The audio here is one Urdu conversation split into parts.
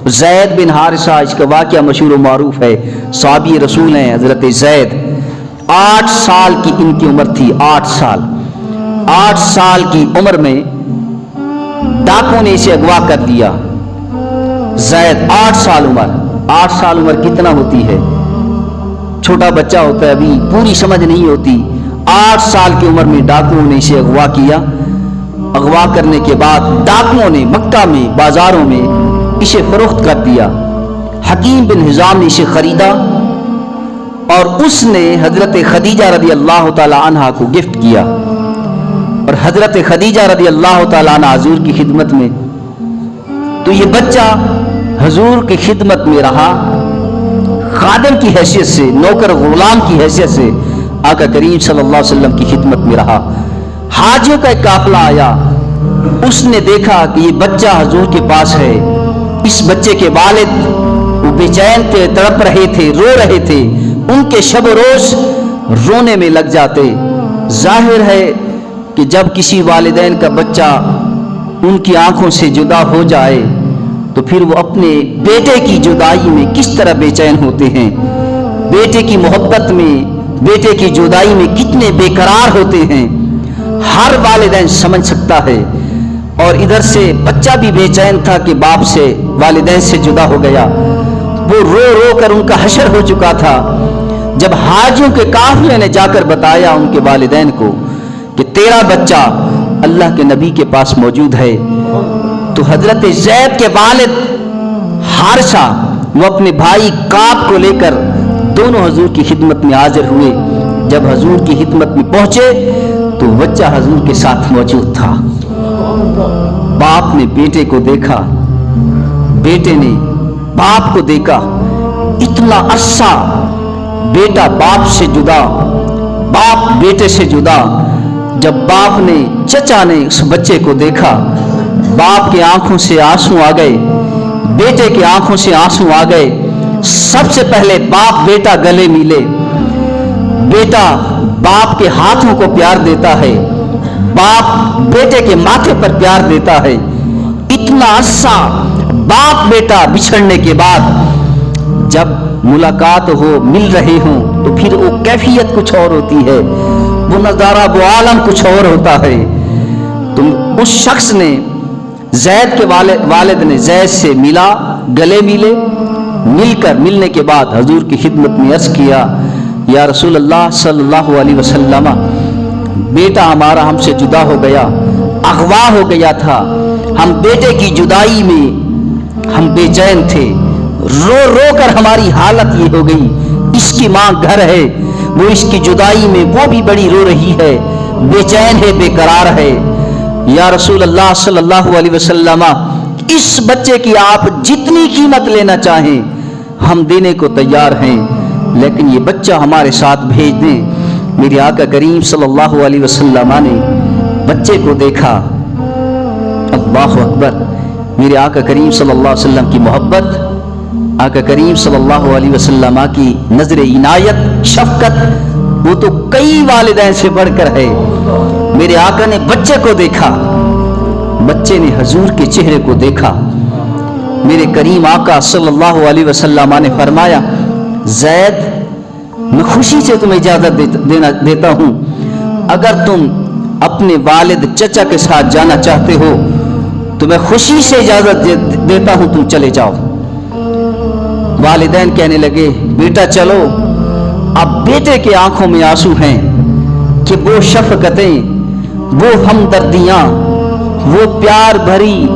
زید بن حارثہ، اس کا واقعہ مشہور و معروف ہے، صحابی رسول ہیں حضرت زید۔ 8 سال کی ان کی عمر تھی، 8 سال کی عمر میں ڈاکوں نے اسے اغوا کر لیا۔ زید 8 سال عمر کتنا ہوتی ہے؟ چھوٹا بچہ ہوتا ہے، ابھی پوری سمجھ نہیں ہوتی۔ 8 سال کی عمر میں ڈاکوؤں نے اسے اغوا کیا۔ اغوا کرنے کے بعد ڈاکوؤں نے مکہ میں بازاروں میں اسے فروخت کر دیا۔ حکیم بن حزام نے اسے خریدا اور اس نے حضرت خدیجہ رضی اللہ تعالی عنہا کو گفٹ کیا، اور حضرت خدیجہ رضی اللہ تعالی عنہ حضور کی خدمت میں، تو یہ بچہ حضور کی خدمت میں رہا، خادم کی حیثیت سے، نوکر غلام کی حیثیت سے آقا کریم صلی اللہ علیہ وسلم کی خدمت میں رہا۔ حاجیوں کا ایک قافلہ آیا، اس نے دیکھا کہ یہ بچہ حضور کے پاس ہے۔ اس بچے کے والد وہ بے چین تھے، تڑپ رہے تھے، رو رہے تھے، ان کے شب و روز رونے میں لگ جاتے۔ ظاہر ہے کہ جب کسی والدین کا بچہ ان کی آنکھوں سے جدا ہو جائے تو پھر وہ اپنے بیٹے کی جدائی میں کس طرح بے چین ہوتے ہیں، بیٹے کی محبت میں، بیٹے کی جدائی میں کتنے بے قرار ہوتے ہیں، ہر والدین سمجھ سکتا ہے۔ اور ادھر سے بچہ بھی بے چین تھا کہ باپ سے، والدین سے جدا ہو گیا، وہ رو رو کر ان کا حشر ہو چکا تھا۔ جب حاجیوں کے قافلے نے جا کر بتایا ان کے والدین کو کہ تیرا بچہ اللہ کے نبی کے پاس موجود ہے، تو حضرت زید کے والد حارثہ وہ اپنے بھائی کعب کو لے کر دونوں حضور کی خدمت میں حاضر ہوئے۔ جب حضور کی خدمت میں پہنچے تو بچہ حضور کے ساتھ موجود تھا۔ باپ نے بیٹے کو دیکھا، بیٹے نے باپ کو دیکھا، اتنا عرصہ بیٹا باپ سے جدا، باپ بیٹے سے جدا۔ جب باپ نے، چچا نے اس بچے کو دیکھا، باپ کی آنکھوں سے آنسو آ گئے، بیٹے کی آنکھوں سے آنسو آ گئے۔ سب سے پہلے باپ بیٹا گلے ملے، بیٹا باپ کے ہاتھوں کو پیار دیتا ہے، باپ بیٹے کے ماتھے پر پیار دیتا ہے۔ اتنا عرصہ باپ بیٹا بچھڑنے کے بعد جب ملاقات ہو، مل رہے ہوں، تو پھر وہ کیفیت کچھ اور ہوتی ہے، وہ نظارہ، وہ عالم کچھ اور ہوتا ہے۔ تو اس شخص نے، زید کے والد نے زید سے ملا، گلے ملے، ملنے کے بعد حضور کی خدمت میں عرض کیا، یا رسول اللہ صلی اللہ علیہ وسلم، بیٹا ہمارا ہم سے جدا ہو گیا، اغوا ہو گیا تھا، ہم بیٹے کی جدائی میں ہم بے چین تھے، رو رو کر ہماری حالت یہ ہو گئی، اس کی ماں گھر ہے، وہ اس کی جدائی میں وہ بھی بڑی رو رہی ہے، بے چین ہے، بے قرار ہے۔ یا رسول اللہ صلی اللہ علیہ وسلم، اس بچے کی آپ جتنی قیمت لینا چاہیں ہم دینے کو تیار ہیں، لیکن یہ بچہ ہمارے ساتھ بھیج دیں۔ میرے آقا کریم صلی اللہ علیہ وسلم نے بچے کو دیکھا، اللہ اکبر، میرے آقا کریم صلی اللہ علیہ وسلم کی محبت، آقا کریم صلی اللہ علیہ وسلم کی نظر عنایت، شفقت، وہ تو کئی والدین سے بڑھ کر ہے۔ میرے آقا نے بچے کو دیکھا، بچے نے حضور کے چہرے کو دیکھا۔ میرے کریم آقا صلی اللہ علیہ وسلم نے فرمایا، زید، میں خوشی سے تمہیں اجازت دیتا ہوں، اگر تم اپنے والد چچا کے ساتھ جانا چاہتے ہو تو میں خوشی سے اجازت دیتا ہوں، تم چلے جاؤ۔ والدین کہنے لگے، بیٹا چلو۔ اب بیٹے کے آنکھوں میں آنسو ہیں کہ وہ شفقتیں، وہ ہمدردیاں، وہ پیار بھری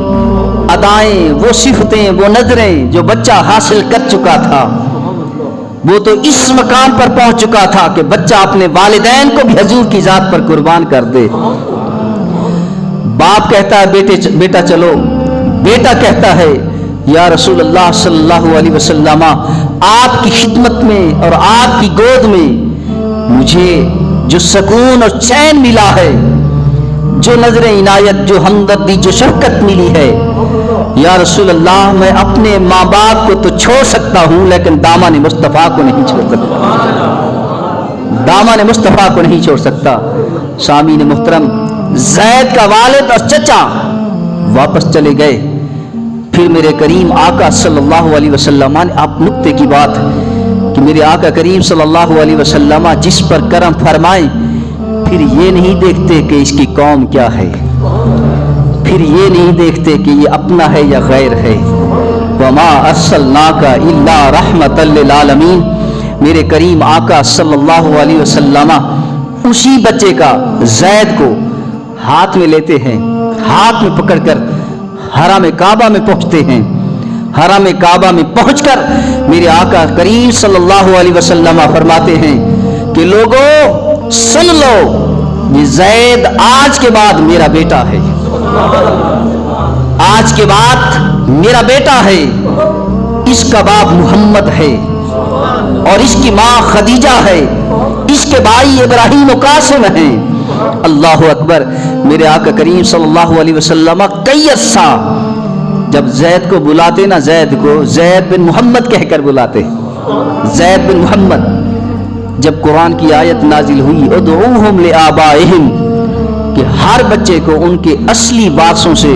ادائیں، وہ صفتیں، وہ نظریں جو بچہ حاصل کر چکا تھا، وہ تو اس مقام پر پہنچ چکا تھا کہ بچہ اپنے والدین کو بھی حضور کی ذات پر قربان کر دے۔ باپ کہتا ہے بیٹا چلو، بیٹا کہتا ہے یا رسول اللہ صلی اللہ علیہ وسلم، آپ کی خدمت میں اور آپ کی گود میں مجھے جو سکون اور چین ملا ہے، جو نظر عنایت، جو ہمدردی، جو شفقت ملی ہے، یا رسول اللہ، میں اپنے ماں باپ کو تو چھوڑ سکتا ہوں لیکن دامن مصطفیٰ کو نہیں چھوڑ سکتا، دامن مصطفیٰ کو نہیں چھوڑ سکتا۔ سامعین محترم، زید کا والد اور چچا واپس چلے گئے، پھر میرے کریم آقا صلی اللہ علیہ وسلم نے اب نقطے کی بات کہ میرے آقا کریم صلی اللہ علیہ وسلم جس پر کرم فرمائیں پھر یہ نہیں دیکھتے کہ اس کی قوم کیا ہے، پھر یہ نہیں دیکھتے کہ یہ اپنا ہے یا غیر ہے۔ وما ارسلناک الا رحمۃ للعالمین، میرے کریم آقا صلی اللہ علیہ وسلم اسی بچے کا زید کو ہاتھ میں لیتے ہیں، ہاتھ میں پکڑ کر حرم کعبہ میں پہنچتے ہیں۔ حرم کعبہ میں پہنچ کر میرے آقا کریم صلی اللہ علیہ وسلم فرماتے ہیں کہ لوگوں سن لو، یہ زید آج کے بعد میرا بیٹا ہے، آج کے بعد میرا بیٹا ہے، اس کا باپ محمد ہے اور اس کی ماں خدیجہ ہے، اس کے بھائی ابراہیم و قاسم ہیں۔ اللہ اکبر۔ میرے آقا کریم صلی اللہ علیہ وسلم کئی عرصہ جب زید کو بلاتے نا، زید کو زید بن محمد کہہ کر بلاتے، زید بن محمد۔ جب قرآن کی آیت نازل ہوئی ادعوہم لآبائہم کہ ہر بچے کو ان کے اصلی وارثوں سے،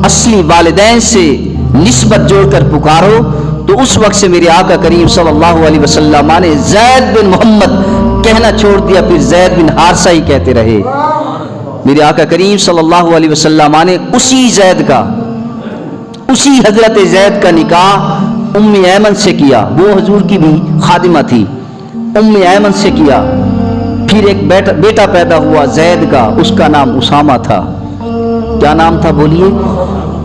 اصلی والدین سے نسبت جوڑ کر پکارو، تو اس وقت سے میرے آقا کریم صلی اللہ علیہ وسلم نے زید بن محمد کہنا چھوڑ دیا، پھر زید بن حارثہ ہی کہتے رہے۔ میرے آقا کریم صلی اللہ علیہ وسلم نے اسی زید کا، اسی حضرت زید کا نکاح ام ایمن سے کیا، وہ حضور کی بھی خادمہ تھی، ام ایمن سے کیا۔ پھر ایک بیٹا پیدا ہوا زید کا، اس کا نام اسامہ تھا۔ کیا نام تھا بولیے؟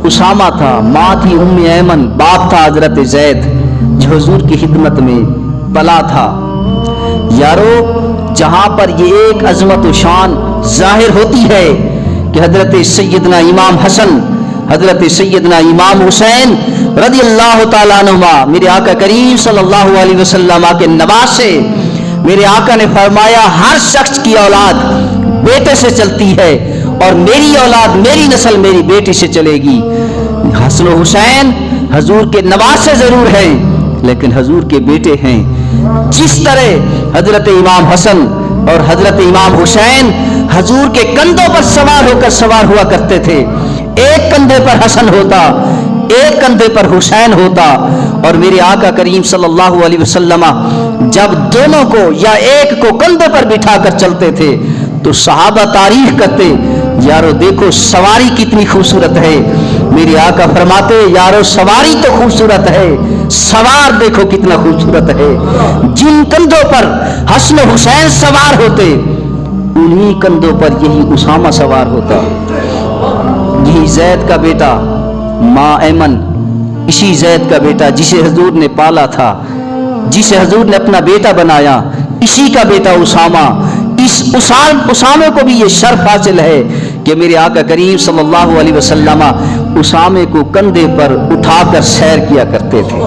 اسامہ تھا۔ ماں تھی ام ایمن، باپ تھا حضرت زید جو حضور کی خدمت میں پلا تھا۔ یارو جہاں پر یہ ایک عظمت و شان ظاہر ہوتی ہے کہ حضرت سیدنا امام حسن، حضرت سیدنا امام حسین رضی اللہ تعالیٰ عنہما میرے آقا کریم صلی اللہ علیہ وسلم کے نواسے، میرے آقا نے فرمایا ہر شخص کی اولاد بیٹے سے چلتی ہے اور میری اولاد، میری نسل میری بیٹی سے چلے گی۔ حسن و حسین حضور کے نواسے ضرور ہیں لیکن حضور کے بیٹے ہیں۔ جس طرح حضرت امام حسن اور حضرت امام حسین حضور کے کندھوں پر سوار ہوا کرتے تھے، ایک کندھے پر حسن ہوتا، ایک کندھے پر حسین ہوتا، اور میرے آقا کریم صلی اللہ علیہ وسلم جب دونوں کو یا ایک کو کندھے پر بٹھا کر چلتے تھے تو صحابہ تعریف کرتے، یارو دیکھو سواری کتنی خوبصورت ہے۔ میرے آقا فرماتے یارو سواری تو خوبصورت ہے، سوار دیکھو کتنا خوبصورت ہے۔ جن کندھوں پر حسن و حسین سوار ہوتے انہی کندھوں پر یہی اسامہ سوار ہوتا۔ یہی زید کا بیٹا ماں ایمن، اسی زید کا بیٹا جسے حضور نے پالا تھا، جسے حضور نے اپنا بیٹا بنایا، اسی کا بیٹا اسامہ۔ اس اسامے کو بھی یہ شرف حاصل ہے کہ میرے آقا کریم صلی اللہ علیہ وسلم اسامے کو کندھے پر اٹھا کر سیر کیا کرتے تھے۔